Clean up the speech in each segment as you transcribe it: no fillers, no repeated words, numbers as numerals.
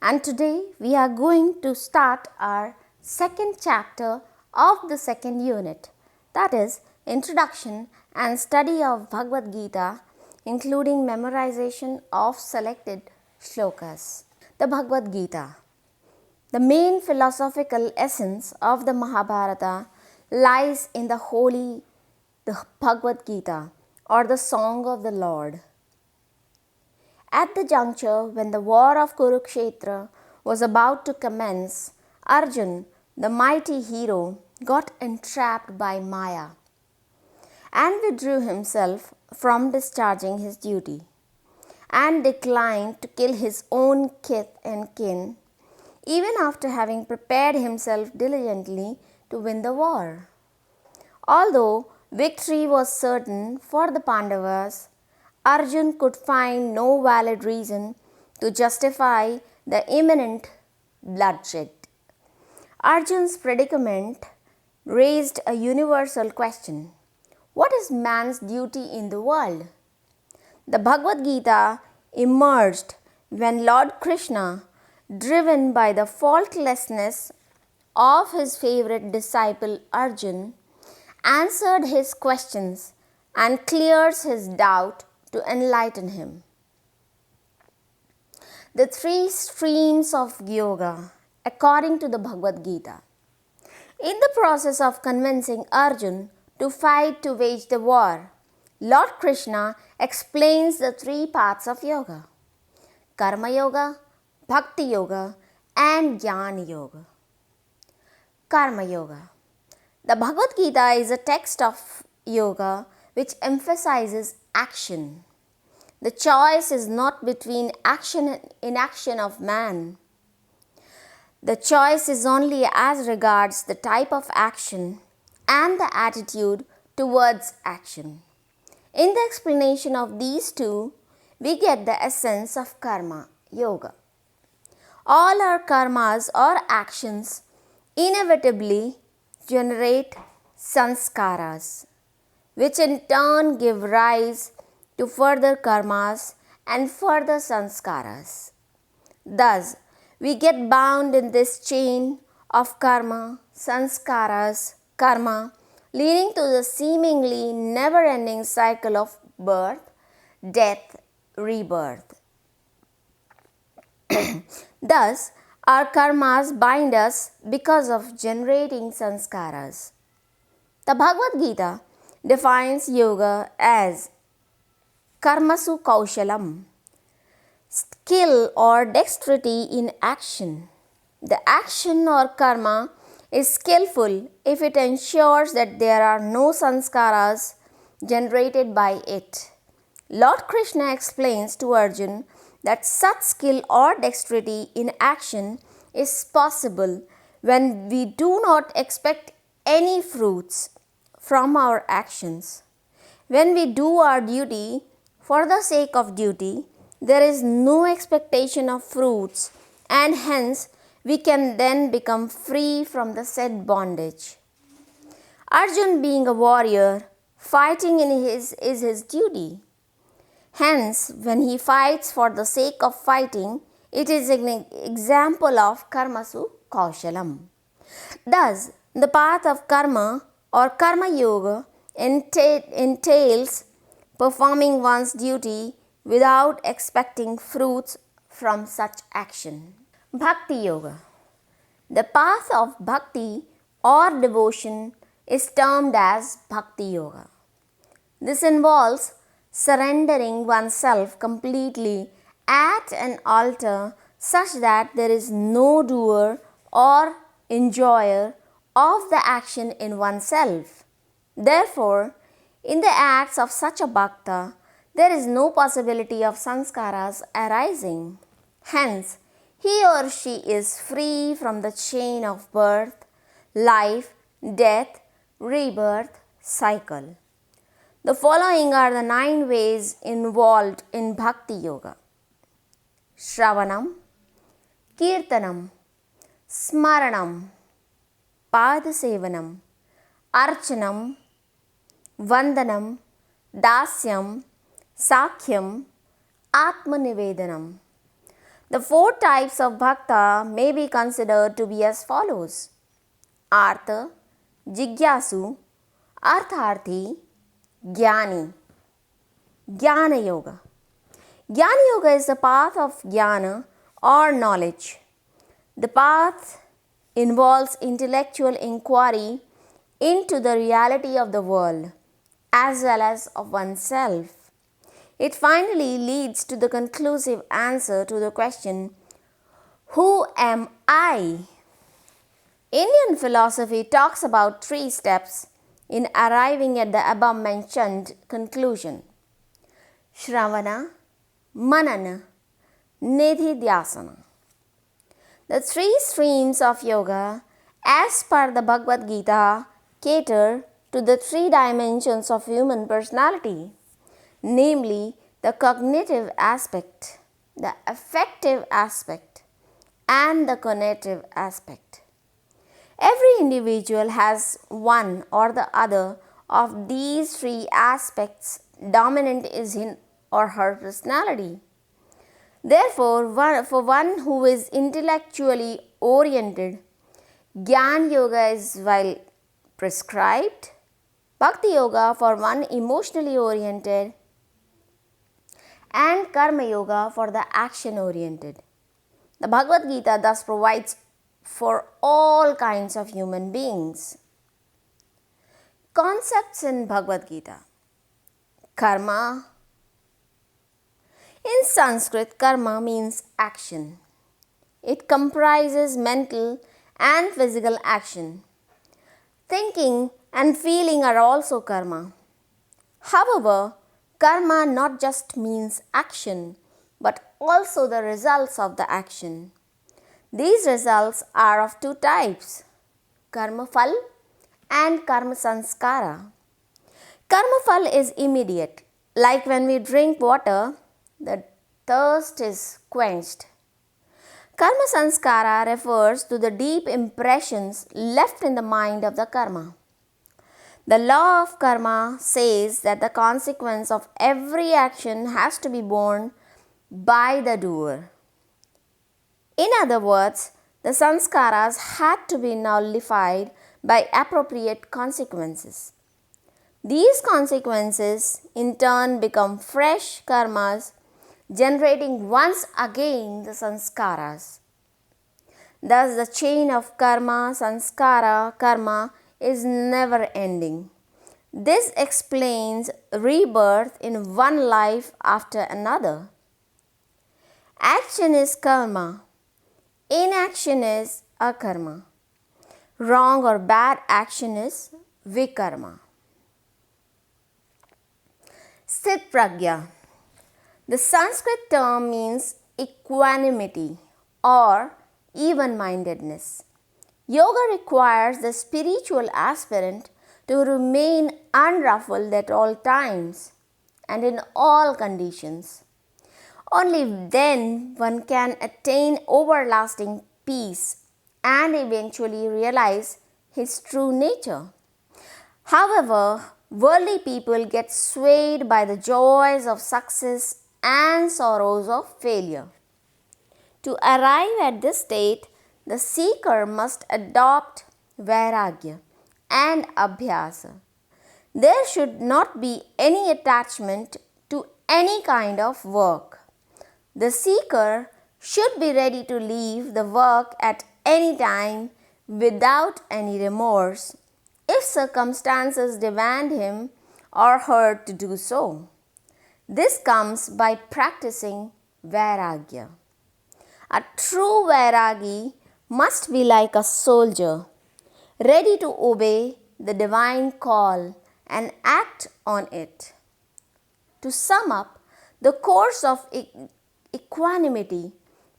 and today we are going to start our second chapter of the second unit, that is Introduction and Study of Bhagavad Gita, including memorization of selected Slokas. The Bhagavad Gita. The main philosophical essence of the Mahabharata lies in the Bhagavad Gita, or the Song of the Lord. At the juncture when the war of Kurukshetra was about to commence, Arjun, the mighty hero, got entrapped by Maya and withdrew himself from discharging his duty, and declined to kill his own kith and kin, even after having prepared himself diligently to win the war. Although victory was certain for the Pandavas, Arjun could find no valid reason to justify the imminent bloodshed. Arjun's predicament raised a universal question: what is man's duty in the world? The Bhagavad Gita emerged when Lord Krishna, driven by the faultlessness of his favorite disciple Arjun, answered his questions and clears his doubt to enlighten him. The three streams of yoga, according to the Bhagavad Gita. In the process of convincing Arjun to fight to wage the war, Lord Krishna explains the three paths of yoga: Karma Yoga, Bhakti Yoga, and Dhyan Yoga. Karma Yoga. The Bhagavad Gita is a text of yoga which emphasizes action. The choice is not between action and inaction of man. The choice is only as regards the type of action and the attitude towards action. In the explanation of these two, we get the essence of Karma Yoga. All our karmas or actions inevitably generate sanskaras, which in turn give rise to further karmas and further sanskaras. Thus, we get bound in this chain of karma, sanskaras, karma, leading to the seemingly never-ending cycle of birth, death, rebirth. Thus, our karmas bind us because of generating sanskaras. The Bhagavad Gita defines yoga as karmasu kaushalam, skill or dexterity in action. The action or karma is skillful if it ensures that there are no sanskaras generated by it. Lord Krishna explains to Arjun that such skill or dexterity in action is possible when we do not expect any fruits from our actions. When we do our duty for the sake of duty, there is no expectation of fruits, and hence we can then become free from the said bondage. Arjun, being a warrior, fighting is his duty. Hence, when he fights for the sake of fighting, it is an example of karmasu kaushalam. Thus, the path of karma or karma yoga entails performing one's duty without expecting fruits from such action. Bhakti Yoga. The path of bhakti or devotion is termed as Bhakti Yoga. This involves surrendering oneself completely at an altar such that there is no doer or enjoyer of the action in oneself. Therefore, in the acts of such a bhakta, there is no possibility of sanskaras arising. Hence, he or she is free from the chain of birth, life, death, rebirth, cycle. The following are the 9 ways involved in Bhakti Yoga: Shravanam, Kirtanam, Smaranam, Padasevanam, Archanam, Vandanam, Dasyam, Sakhyam, Atmanivedanam. The four types of bhakta may be considered to be as follows: Artha, Jigyasu, Artharthi, Jnani. Jnana Yoga. Jnana Yoga is the path of jnana or knowledge. The path involves intellectual inquiry into the reality of the world as well as of oneself. It finally leads to the conclusive answer to the question, who am I? Indian philosophy talks about 3 steps in arriving at the above mentioned conclusion: Shravana, Manana, Nididhyasana. The 3 streams of yoga, as per the Bhagavad Gita, cater to the 3 dimensions of human personality, namely the cognitive aspect, the affective aspect, and the cognitive aspect. Every individual has one or the other of these 3 aspects dominant in his or her personality. Therefore, for one who is intellectually oriented, Dhyan Yoga is well prescribed, Bhakti Yoga for one emotionally oriented, and Karma Yoga for the action oriented. The Bhagavad Gita thus provides for all kinds of human beings. Concepts in Bhagavad Gita. Karma. In Sanskrit, karma means action. It comprises mental and physical action. Thinking and feeling are also karma. However, karma not just means action, but also the results of the action. These results are of 2 types: karma phal and karma sanskara. Karma phal is immediate, like when we drink water, the thirst is quenched. Karma sanskara refers to the deep impressions left in the mind of the karma. The law of karma says that the consequence of every action has to be borne by the doer. In other words, the sanskaras had to be nullified by appropriate consequences. These consequences in turn become fresh karmas, generating once again the sanskaras. Thus, the chain of karma, sanskara, karma is never ending. This explains rebirth in one life after another. Action is karma. Inaction is akarma. Wrong or bad action is vikarma. Sthit pragya. The Sanskrit term means equanimity or even-mindedness. Yoga requires the spiritual aspirant to remain unruffled at all times and in all conditions. Only then one can attain everlasting peace and eventually realize his true nature. However, worldly people get swayed by the joys of success and sorrows of failure. To arrive at this state, the seeker must adopt vairagya and abhyasa. There should not be any attachment to any kind of work. The seeker should be ready to leave the work at any time without any remorse if circumstances demand him or her to do so. This comes by practicing vairagya. A true vairagi must be like a soldier, ready to obey the divine call and act on it. To sum up, the course of equanimity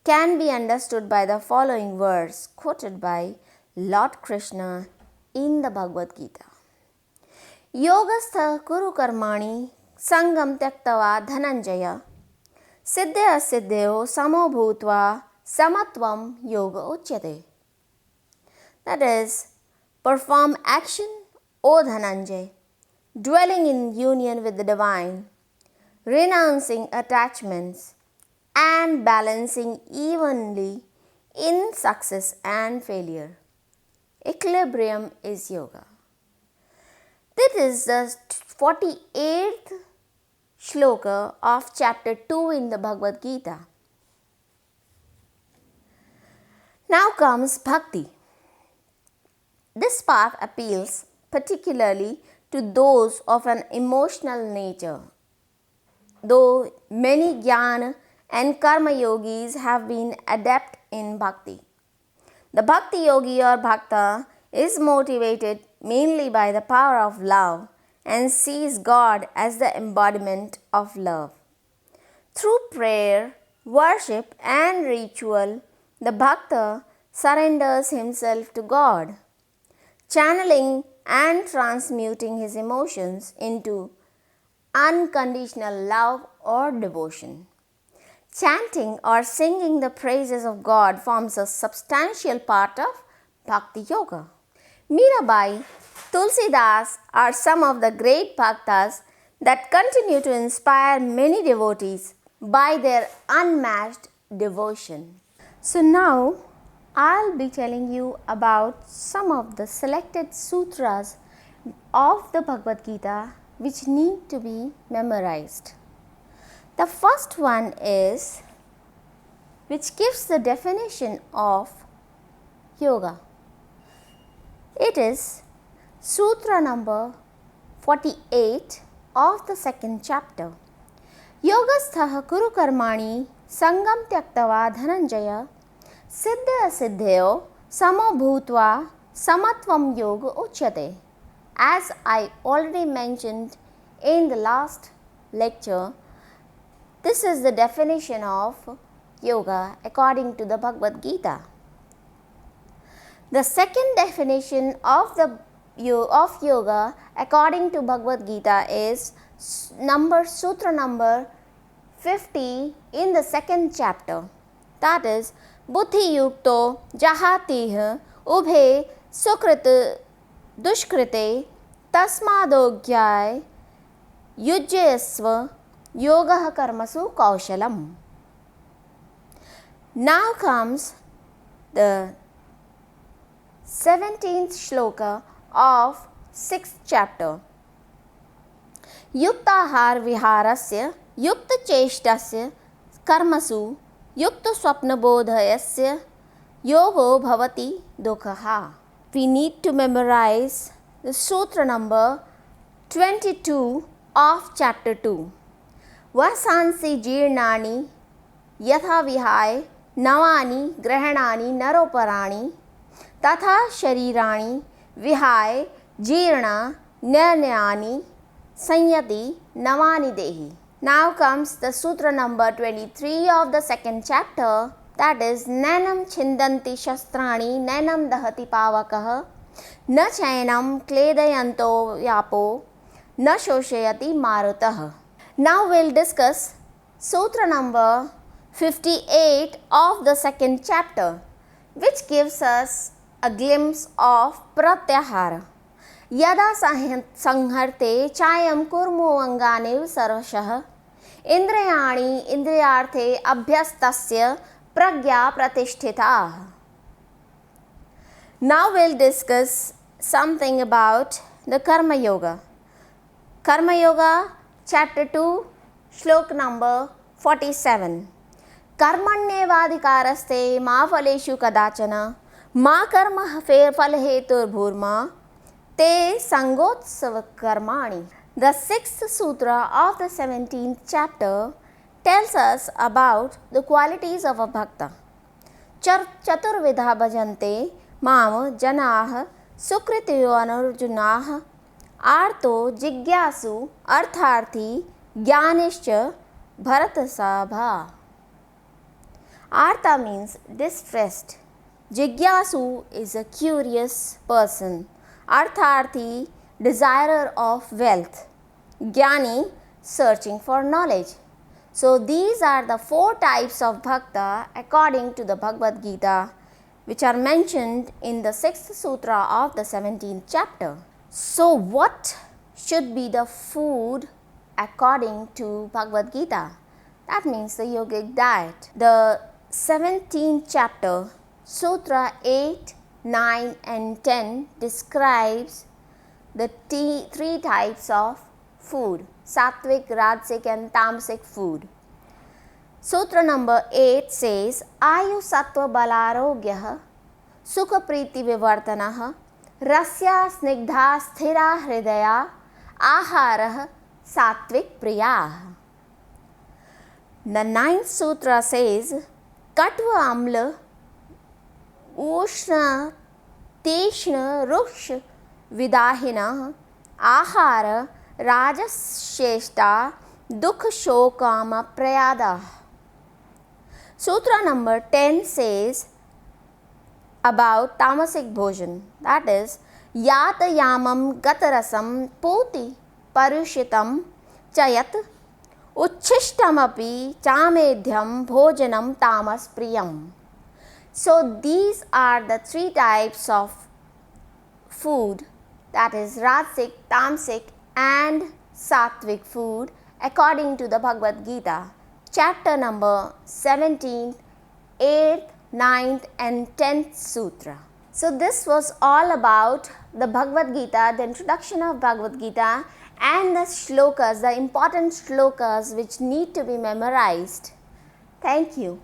can be understood by the following verse quoted by Lord Krishna in the Bhagavad Gita. Yogastha kuru karmani sangam tyaktava dhananjaya siddhya siddhyo samo bhutva samatvam yoga uchyate. That is, perform action, O Dhananjay, dwelling in union with the divine, renouncing attachments, and balancing evenly in success and failure. Equilibrium is yoga. This is the 48th Sloka of chapter 2 in the Bhagavad Gita. Now comes Bhakti. This path appeals particularly to those of an emotional nature. Though many Jnana and Karma yogis have been adept in Bhakti, the Bhakti yogi or Bhakta is motivated mainly by the power of love and sees God as the embodiment of love. Through prayer, worship, and ritual, the Bhakta surrenders himself to God, channeling and transmuting his emotions into unconditional love or devotion. Chanting or singing the praises of God forms a substantial part of Bhakti Yoga. Mirabai, Tulsidas are some of the great bhaktas that continue to inspire many devotees by their unmatched devotion. So now I'll be telling you about some of the selected sutras of the Bhagavad Gita which need to be memorized. The first one is which gives the definition of yoga. It is Sutra number 48 of the second chapter. Yogastha kuru karmani sangam tyaktava dhananjaya siddha siddhyo samo bhutva samatvam yoga uchyate. As I already mentioned in the last lecture, this is the definition of yoga according to the Bhagavad Gita. The second definition of yoga according to Bhagavad Gita is Sutra number 50 in the second chapter. That is, Buddhi yukto jahatih ubhe sukrit dushkrite tasmadogyay yujyasva yoga karmasu kaushalam. Now comes the 17th shloka of 6th chapter. Yuktahar viharasya yukta cheshtasya karmasu yukta swapnabodhayasya yogo bhavati dukhaha. We need to memorize the sutra number 22 of chapter 2. Vasansi jirnani yatha vihai navani grahanani naroparani तथा शरीराणि विहाय जीर्ण निर्णयानि संयति नवानि देहि. Now comes the sutra number 23 of the second chapter, that is Nainam Chindanti Shastrani Nainam Dahati Pavakah Na Chainam Kledayanto Yapo Na Shoshayati Marutah. Now we'll discuss sutra number 58 of the second chapter, which gives us a glimpse of pratyahara. Yada sangharte chayam kurmu anganiv sarvashah indriyani indriyarthe abhyastasya pragya pratishtitah. Now we'll discuss something about the Karma Yoga. Karma Yoga chapter 2 shlok number 47. Karmanyevadhikaraste ma phaleshu kadachana Ma karma fal hetur bhurma te sangotsav karmani. The 6th sutra of the 17th chapter tells us about the qualities of a bhakta. Chaturvidha bhajante mam janah sukritiyo anurjunah arto jigyasu artharthi jnanishcha bharatasabha. Artha means distressed. Jigyasu is a curious person. Artharthi, desirer of wealth. Jnani, searching for knowledge. So these are the 4 types of bhakta according to the Bhagavad Gita, which are mentioned in the 6th sutra of the 17th chapter. So what should be the food according to Bhagavad Gita? That means the yogic diet. The 17th chapter, Sutra 8, 9 and 10 describes the three types of food: sattvic, rajasic and tamasic food. Sutra number 8 says, Ayu sattva balarogya sukha priti vivartanah rasya snigdha sthira hridaya aharah sattvic priyah. The 9th sutra says, Katva amla ushna tishna ruksh vidahina ahara rajasheshta dukh shokama prayada. Sutra number 10 says about tamasic bhojan, that is, yata yamam gatarasam poti parushitam chayat uchhishtamapi chamedhyam bhojanam tamas priyam. So these are the three types of food, that is rajasic, tamasic and sattvic food, according to the Bhagavad Gita, chapter number 17, 8th, 9th and 10th sutra. So this was all about the Bhagavad Gita, the introduction of Bhagavad Gita and the slokas, the important slokas which need to be memorized. Thank you.